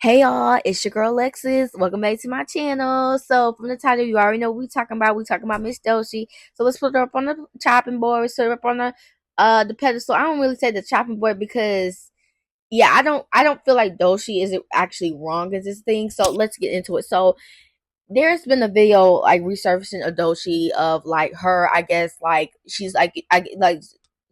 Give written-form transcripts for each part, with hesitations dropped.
Hey y'all, it's your girl Lexus. Welcome back to my channel. So from the title, you already know what we talking about. We talking about Miss Doechii. So let's put her up on the chopping board. Let's put her up on the pedestal. I don't really say the chopping board because yeah, I don't feel like Doechii is actually wrong as this thing. So let's get into it. So there's been a video like resurfacing of Doechii of like her, I guess like she's like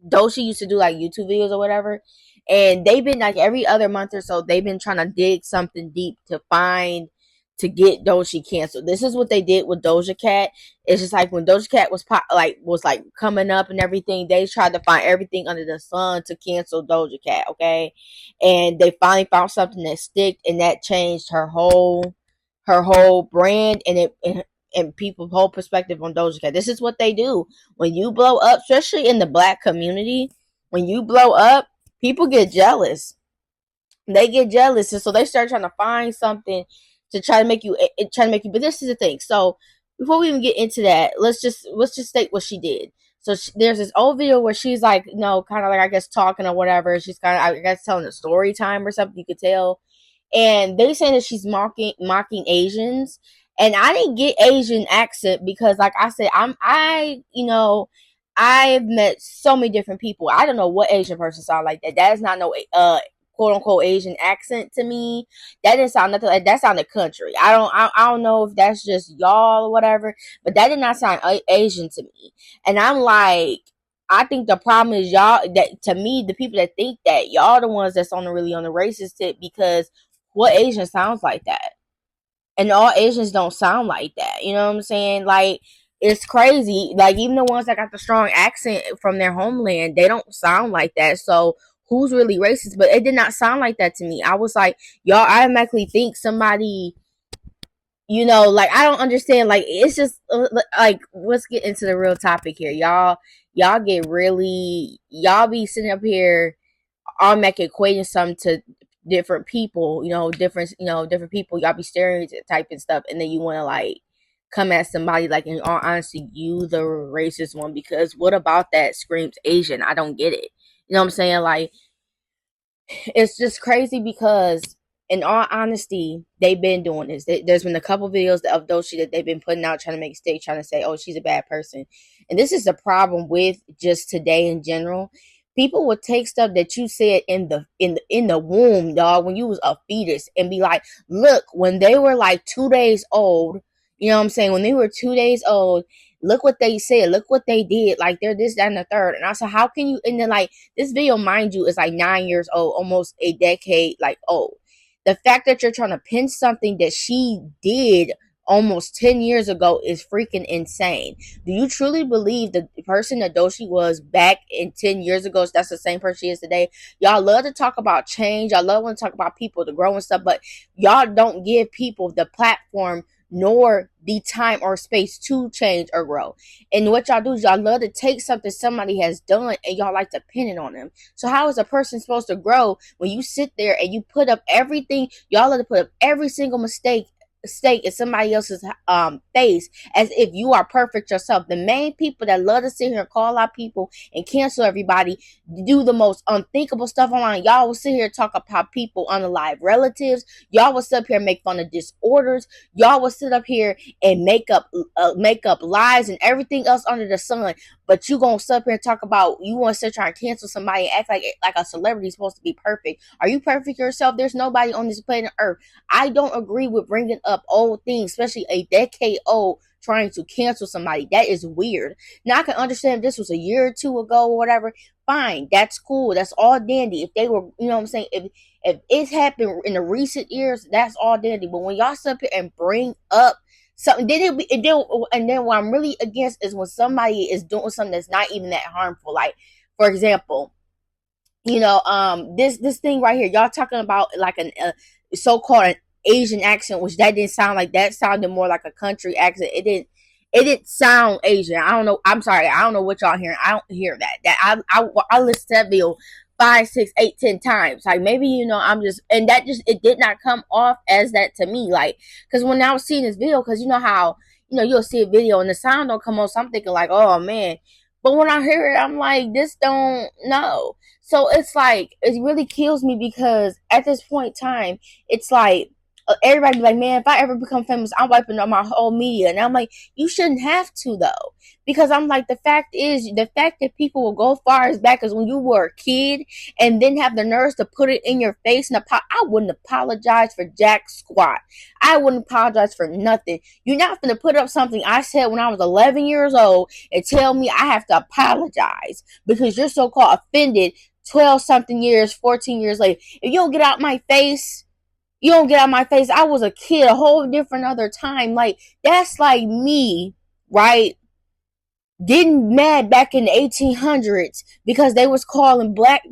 Doechii used to do like YouTube videos or whatever, and they've been like every other month or so they've been trying to dig something deep to get Doechii canceled. This is what they did with Doja Cat. It's just like when Doja Cat was coming up and everything, they tried to find everything under the sun to cancel Doja Cat, okay? And they finally found something that sticked, and that changed her whole brand and people's whole perspective on Doja Cat. This is what they do when you blow up, especially in the black community. When you blow up, people get jealous. They get jealous, and so they start trying to find something to try to make you, But this is the thing. So before we even get into that, let's just state what she did. So there's this old video where she's like, kind of like I guess talking or whatever. She's kind of I guess telling a story time or something. You could tell, and they say that she's mocking Asians. And I didn't get Asian accent because, like I said, I've met so many different people. I don't know what Asian person sound like that. That is not no quote unquote Asian accent to me. That didn't sound nothing like that. Sounded country. I don't know if that's just y'all or whatever, but that did not sound Asian to me. And I'm like, I think the problem is y'all, that to me, the people that think that, y'all the ones that's really on the racist tip, because what Asian sounds like that? And all Asians don't sound like that. You know what I'm saying? Like, it's crazy. Like, even the ones that got the strong accent from their homeland, they don't sound like that. So who's really racist? But it did not sound like that to me. I was like, y'all automatically think somebody, like, I don't understand. Like, it's just like, let's get into the real topic here. Y'all get really, y'all be sitting up here automatic equating something to different people, different people. Y'all be stereotyping stuff, and then you want to like come at somebody like, in all honesty, you the racist one, because what about that screams Asian? I don't get it. You know what I'm saying? Like, it's just crazy because, in all honesty, they've been doing this. There's been a couple videos of Doechii that they've been putting out, trying to make a stake, trying to say, "Oh, she's a bad person," and this is the problem with just today in general. People would take stuff that you said in the womb, dog, when you was a fetus, and be like, "Look, when they were like 2 days old, you know what I'm saying? When they were 2 days old, look what they said, look what they did. Like, they're this, that, and the third." And I said, how can you? And then, like, this video, mind you, is like 9 years old, almost a decade like old. The fact that you're trying to pin something that she did almost 10 years ago is freaking insane. Do you truly believe the person that Doechii was back in 10 years ago, that's the same person she is today? Y'all love to talk about change. Y'all love to talk about people to grow and stuff, but y'all don't give people the platform nor the time or space to change or grow. And what y'all do is y'all love to take something somebody has done and y'all like to pin it on them. So how is a person supposed to grow when you sit there and you put up everything? Y'all love to put up every single mistake stake in somebody else's face, as if you are perfect yourself. The main people that love to sit here and call out people and cancel everybody, do the most unthinkable stuff online. Y'all will sit here and talk about people unalive relatives. Y'all will sit up here and make fun of disorders. Y'all will sit up here and make up lies and everything else under the sun. But you gonna sit up here and talk about, you want to sit trying to cancel somebody and act like a celebrity is supposed to be perfect. Are you perfect yourself? There's nobody on this planet Earth. I don't agree with bringing up old things, especially a decade old, trying to cancel somebody. That is weird. Now, I can understand if this was a year or two ago or whatever. Fine, that's cool. That's all dandy. If they were, you know what I'm saying, if it's happened in the recent years, that's all dandy. But when y'all sit up here and bring up something, and then what I'm really against is when somebody is doing something that's not even that harmful. Like, for example, this thing right here, y'all talking about like so-called an Asian accent, which that didn't sound like that. Sounded more like a country accent. It didn't sound Asian. I don't know. I'm sorry. I don't know what y'all hearing. I don't hear that. I listened to that video 5, 6, 8, 10 times. Like, maybe, I'm just, and that just, it did not come off as that to me. Like, because when I was seeing this video, because you know how, you'll see a video and the sound don't come on, so I'm thinking like, oh man. But when I hear it, I'm like, this don't know. So it's like, it really kills me because at this point in time, it's like, everybody be like, man, if I ever become famous, I'm wiping out my whole media. And I'm like, you shouldn't have to though. Because I'm like, the fact that people will go far as back as when you were a kid and then have the nerves to put it in your face. And I wouldn't apologize for jack squat. I wouldn't apologize for nothing. You're not going to put up something I said when I was 11 years old and tell me I have to apologize because you're so-called offended 12 something years, 14 years later. If you don't get out my face, you don't get out my face. I was a kid, a whole different other time. Like, that's like me, right? Getting mad back in the 1800s because they was calling black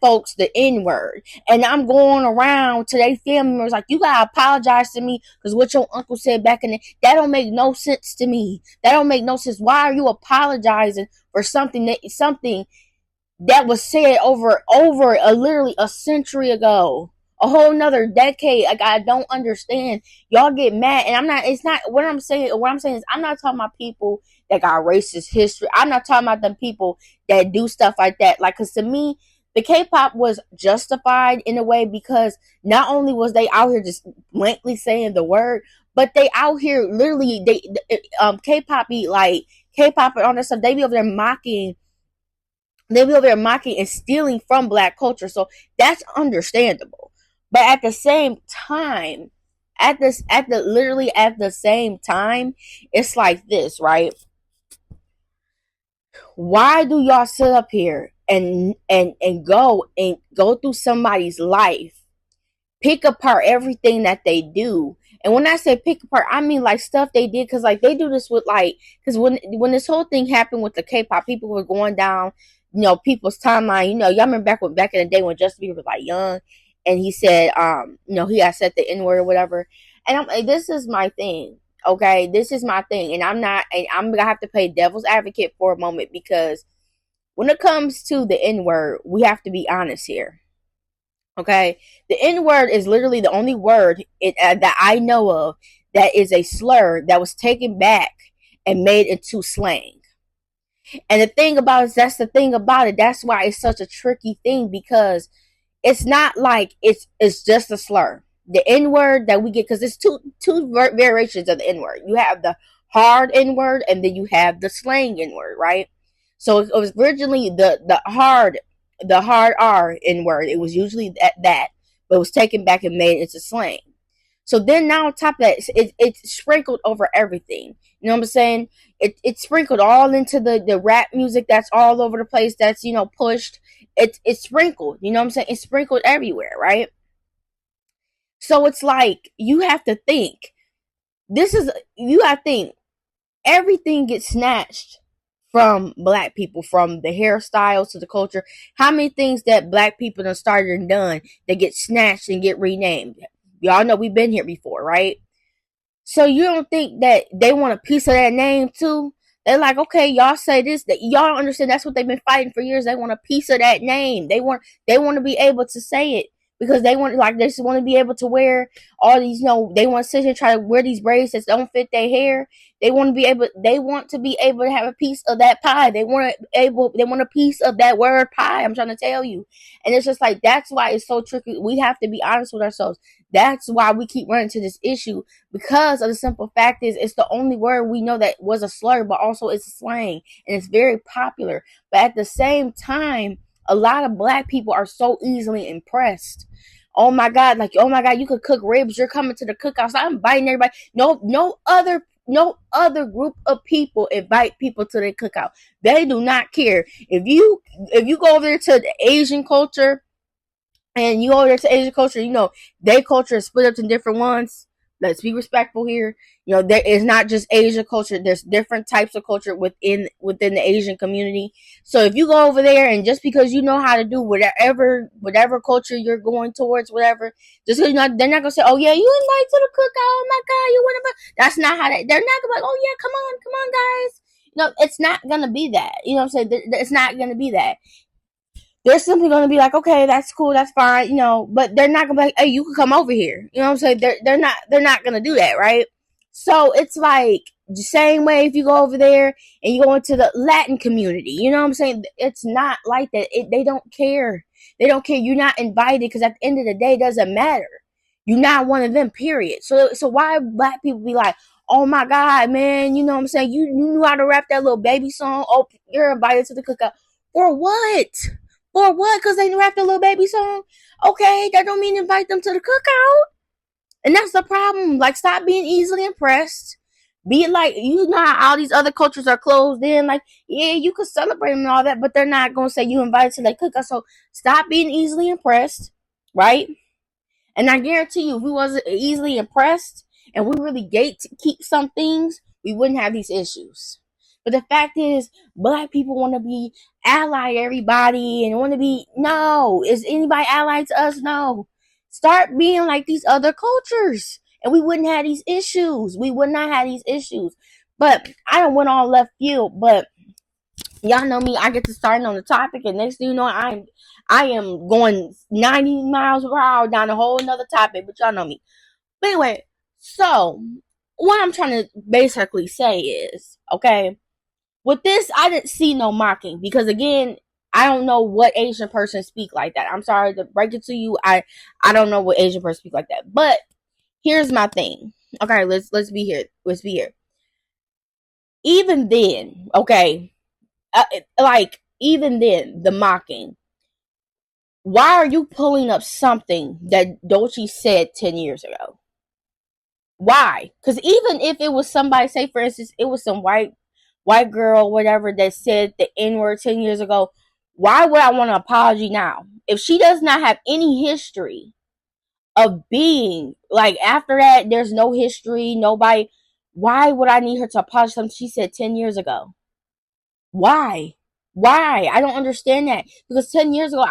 folks the N-word. And I'm going around to their family members like, you gotta apologize to me because what your uncle said back in the, that don't make no sense to me. That don't make no sense. Why are you apologizing for something that was said over literally a century ago? A whole nother decade. Like, I don't understand. Y'all get mad, and I'm not. It's not what I'm saying. What I'm saying is, I'm not talking about people that got racist history. I'm not talking about them people that do stuff like that. Like, cause to me, the K-pop was justified in a way because not only was they out here just blankly saying the word, but they out here literally K-pop and all that stuff. They be over there mocking. They be over there mocking and stealing from black culture. So that's understandable. But at the same time, at the same time, it's like this, right? Why do y'all sit up here and go through somebody's life, pick apart everything that they do? And when I say pick apart, I mean like stuff they did, because like they do this with like, because when this whole thing happened with the K-pop, people were going down, people's timeline. Y'all remember back in the day when Justin Bieber was like young, and he said, he had said the N-word or whatever. And I'm like, this is my thing, okay? This is my thing, and I'm gonna have to play devil's advocate for a moment, because when it comes to the N-word, we have to be honest here, okay? The N-word is literally the only word that I know of that is a slur that was taken back and made into slang. And the thing about it, that's the thing about it. That's why it's such a tricky thing, because it's not like it's just a slur. The N-word that we get, because there's two variations of the N-word. You have the hard N-word, and then you have the slang N-word, right? So it was originally the hard R N-word. It was usually that, but it was taken back and made into slang. So then now on top of that, it's sprinkled over everything. You know what I'm saying? It's sprinkled all into the rap music that's all over the place, that's, pushed. It's sprinkled. You know what I'm saying? It's sprinkled everywhere, right? So it's like, you have to think. Everything gets snatched from black people, from the hairstyles to the culture. How many things that black people have started and done that get snatched and get renamed? Y'all know we've been here before, right? So you don't think that they want a piece of that name too? They're like, okay, y'all say this, that y'all don't understand. That's what they've been fighting for years. They want a piece of that name. They want to be able to say it, because they just want to be able to wear all these, they want to sit here and try to wear these braids that don't fit their hair. They want to be able to have a piece of that pie. They want a piece of that word pie. I'm trying to tell you. And it's just like, that's why it's so tricky. We have to be honest with ourselves. That's why we keep running to this issue, because of the simple fact is, it's the only word we know that was a slur, but also it's a slang, and it's very popular. But at the same time, a lot of black people are so easily impressed. Oh my God, you could cook ribs. You're coming to the cookout. So I'm inviting everybody. No other group of people invite people to their cookout. They do not care. If you go over there to the Asian culture, and you go there to Asian culture, their culture is split up in different ones. Let's be respectful here. There is not just Asian culture. There's different types of culture within the Asian community. So if you go over there, and just because you know how to do whatever culture you're going towards, whatever, just because they're not gonna say, oh yeah, you invited to the cookout. Oh my God, you went. That's not how they're not gonna be like, oh yeah, come on, guys. It's not gonna be that. You know what I'm saying? It's not gonna be that. They're simply going to be like, okay, that's cool, that's fine, but they're not going to be like, hey, you can come over here. You know what I'm saying? They're not going to do that, right? So it's like, the same way if you go over there and you go into the Latin community, you know what I'm saying? It's not like that. They don't care. They don't care. You're not invited because at the end of the day, it doesn't matter. You're not one of them, period. So why black people be like, oh my God, man, you know what I'm saying? You knew how to rap that little baby song. Oh, you're invited to the cookout. For what? For what? Because they rapped a little baby song? Okay, that don't mean invite them to the cookout. And that's the problem. Like, stop being easily impressed. Be it like, you know how all these other cultures are closed in. Like, yeah, you could celebrate them and all that, but they're not going to say you invited to their cookout. So stop being easily impressed, right? And I guarantee you, if we wasn't easily impressed and we really gate to keep some things, we wouldn't have these issues. But the fact is, black people want to be ally to everybody and want to be, no. Is anybody allied to us? No. Start being like these other cultures and we wouldn't have these issues. We would not have these issues. But I don't went on left field, but y'all know me, I get to starting on the topic and next thing you know, I am going 90 miles per hour down a whole another topic, but y'all know me. But anyway, so what I'm trying to basically say is, okay, with this, I didn't see no mocking because again, I don't know what Asian person speak like that. I'm sorry to break it to you. I don't know what Asian person speak like that. But here's my thing. Okay, let's be here. Let's be here. Even then, okay, like even then, the mocking. Why are you pulling up something that doechii said 10 years ago? Why? Because even if it was somebody, say for instance, it was some white girl, whatever, that said the N-word 10 years ago, why would I want an apology now? If she does not have any history of being, like after that, there's no history, nobody, why would I need her to apologize for something she said 10 years ago? Why? Why? I don't understand that. Because 10 years ago,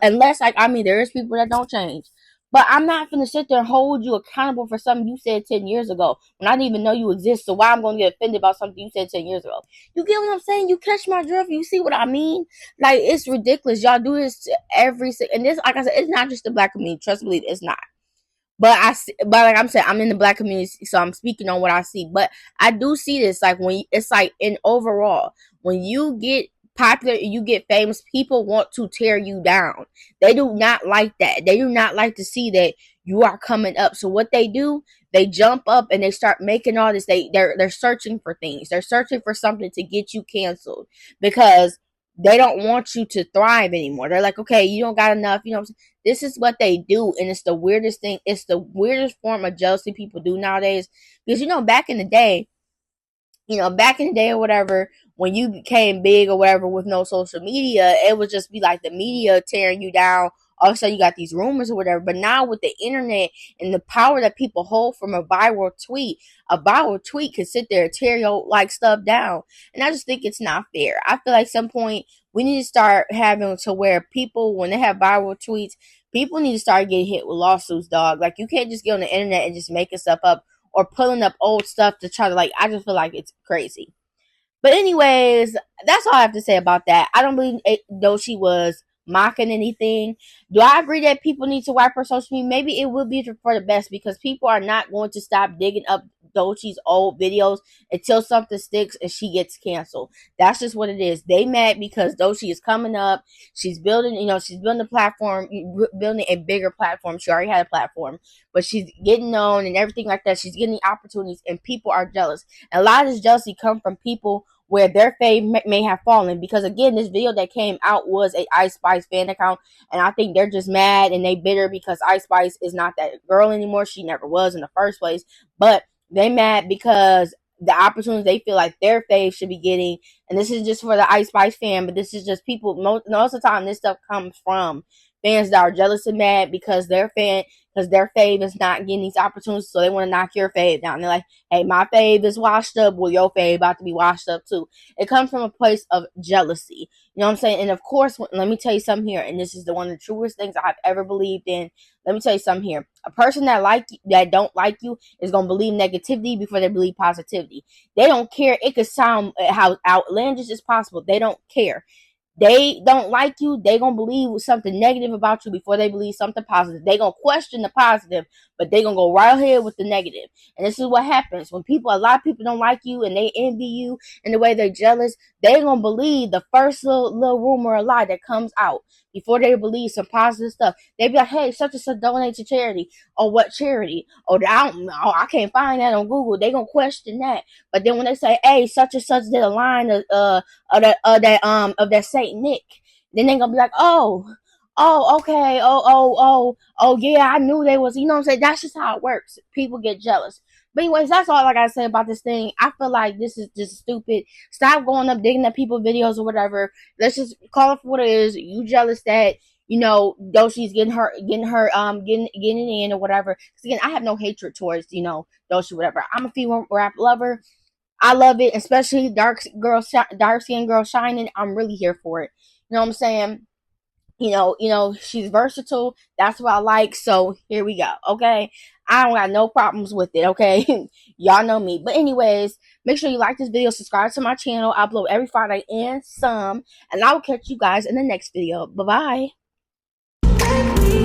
unless, like, I mean, there is people that don't change. But I'm not going to sit there and hold you accountable for something you said 10 years ago when I didn't even know you exist. So why I'm going to get offended about something you said 10 years ago? You get what I'm saying? You catch my drift? You see what I mean? Like, it's ridiculous. Y'all do this to and this, like I said, it's not just the black community. Trust me, it's not. But like I'm saying, I'm in the black community, so I'm speaking on what I see. But I do see this, like when it's like in overall, when you get popular, you get famous, people want to tear you down. They do not like that. They do not like to see that you are coming up. So what they do, they jump up and they start making all this. They're searching for things. They're searching for something to get you canceled because they don't want you to thrive anymore. They're like, okay, you don't got enough. You know, this is what they do, and it's the weirdest thing. It's the weirdest form of jealousy people do nowadays. Because back in the day, or whatever, when you became big or whatever with no social media, it would just be like the media tearing you down. All of a sudden, you got these rumors or whatever. But now with the internet and the power that people hold from a viral tweet can sit there and tear your like stuff down. And I just think it's not fair. I feel like some point we need to start having to where people, when they have viral tweets, people need to start getting hit with lawsuits, dog. Like, you can't just get on the internet and just making stuff up or pulling up old stuff to try to, like, I just feel like it's crazy. But anyways, that's all I have to say about that. I don't believe doechii was mocking anything. Do I agree that people need to wipe her social media? Maybe it will be for the best because people are not going to stop digging up doechii's old videos until something sticks and she gets canceled. That's just what it is. They mad because doechii is coming up. She's building, she's building a platform, building a bigger platform. She already had a platform, but she's getting known and everything like that. She's getting opportunities and people are jealous. And a lot of this jealousy comes from people where their fame may have fallen, because again, this video that came out was a Ice Spice fan account, and I think they're just mad and they bitter because Ice Spice is not that girl anymore. She never was in the first place, but they mad because the opportunities they feel like their fave should be getting, and this is just for the Ice Spice fan, but this is just people, most of the time this stuff comes from fans that are jealous and mad because their fave is not getting these opportunities, so they want to knock your fave down. They're like, hey, my fave is washed up, well, your fave about to be washed up too. It comes from a place of jealousy. You know what I'm saying? And of course, let me tell you something here, and this is one of the truest things I've ever believed in. Let me tell you something here. A person that don't like you is going to believe negativity before they believe positivity. They don't care. It could sound how outlandish as possible. They don't care. they don't like you, they gonna believe something negative about you before they believe something positive. They gonna question the positive, but they gonna go right ahead with the negative. And this is what happens when a lot of people don't like you and they envy you and the way they're jealous. They gonna believe the first little rumor or lie that comes out before they believe some positive stuff. They be like, hey, such and such donate to charity. Or what charity? Or I don't know, I can't find that on Google. They gonna question that. But then when they say, hey, such and such did a line of that Saint Nick, then they gonna be like, oh, okay, oh, yeah, I knew they was, you know what I'm saying? That's just how it works. People get jealous. But anyways, that's all I gotta say about this thing. I feel like this is just stupid. Stop going up digging at people's videos or whatever. Let's just call it for what it is. You jealous that Doechii's getting it in or whatever. Because again, I have no hatred towards Doechii, whatever. I'm a female rap lover. I love it, especially dark skinned girl shining. I'm really here for it. You know what I'm saying? She's versatile. That's what I like. So here we go. Okay. I don't got no problems with it. Okay. Y'all know me. But anyways, make sure you like this video, subscribe to my channel. I upload every Friday and some. And I will catch you guys in the next video. Bye bye.